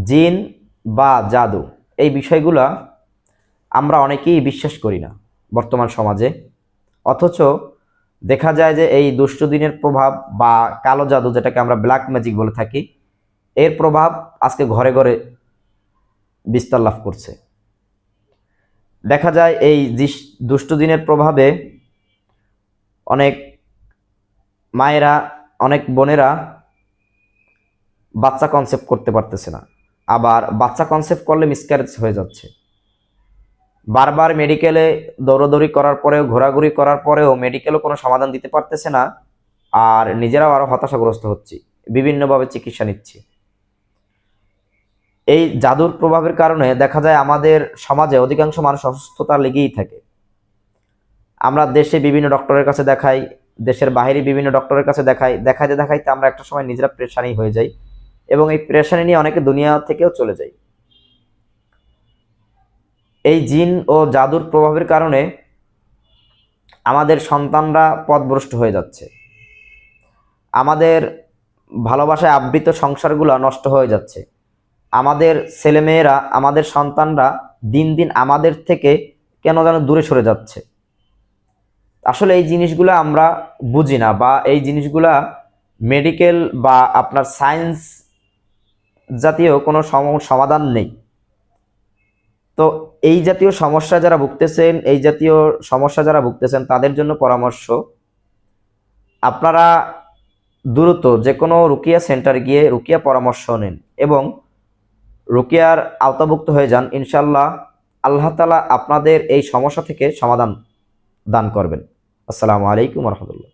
জিন বা জাদু এই বিষয়গুলা আমরা অনেকেই বিশ্বাস করি না বর্তমান সমাজে। অথচ দেখা যায় যে এই দুষ্ট দিনের প্রভাব বা কালো জাদু, যেটাকে আমরা ব্ল্যাক ম্যাজিক বলে থাকি, এর প্রভাব আজকে ঘরে ঘরে বিস্তার লাভ করছে। দেখা যায় এই দুষ্ট দিনের প্রভাবে অনেক মায়েরা, অনেক বোনেরা বাচ্চা কনসেপ্ট করতে পারতেছে না, আবার বাচ্চা কনসেপ্ট করলে মিসক্যারেজ হয়ে যাচ্ছে। বারবার মেডিকেলে দৌড়াদৌড়ি করার পরেও, ঘোরাঘুরি করার পরেও মেডিকেলও কোনো সমাধান দিতে পারতেছে না, আর নিজেরাও আরও হতাশাগ্রস্ত হচ্ছি, বিভিন্নভাবে চিকিৎসা নিচ্ছি। এই জাদুর প্রভাবের কারণে দেখা যায় আমাদের সমাজে অধিকাংশ মানুষ অসুস্থতা লেগেই থাকে। আমরা দেশে বিভিন্ন ডক্টরের কাছে দেখাই, দেশের বাইরে বিভিন্ন ডক্টরের কাছে দেখাইতে দেখাইতে আমরা একটা সময় নিজেরা প্রেশানি হয়ে যাই, এবং এই প্রেশানি নিয়ে অনেকে দুনিয়া থেকেও চলে যায়। এই জিন ও জাদুর প্রভাবের কারণে আমাদের সন্তানরা পথভ্রষ্ট হয়ে যাচ্ছে, আমাদের ভালোবাসায় আবৃত সংসারগুলো নষ্ট হয়ে যাচ্ছে, আমাদের ছেলেমেয়েরা, আমাদের সন্তানরা দিন দিন আমাদের থেকে কেন যেন দূরে সরে যাচ্ছে। আসলে এই জিনিসগুলো আমরা বুঝি না, বা এই জিনিসগুলা মেডিকেল বা আপনার সায়েন্স জাতীয় কোনো সমাধান নেই। তো এই জাতীয় সমস্যা যারা ভুগতেছেন তাদের জন্য পরামর্শ, আপনারা দ্রুত যে কোনো রুকিয়া সেন্টার গিয়ে রুকিয়া পরামর্শ নিন এবং রুকিয়ার আওতাভুক্ত হয়ে যান। ইনশাল্লাহ আল্লাহ তাআলা আপনাদের এই সমস্যা থেকে সমাধান দান করবেন। আসসালামু আলাইকুম ওয়া রাহমাতুল্লাহ।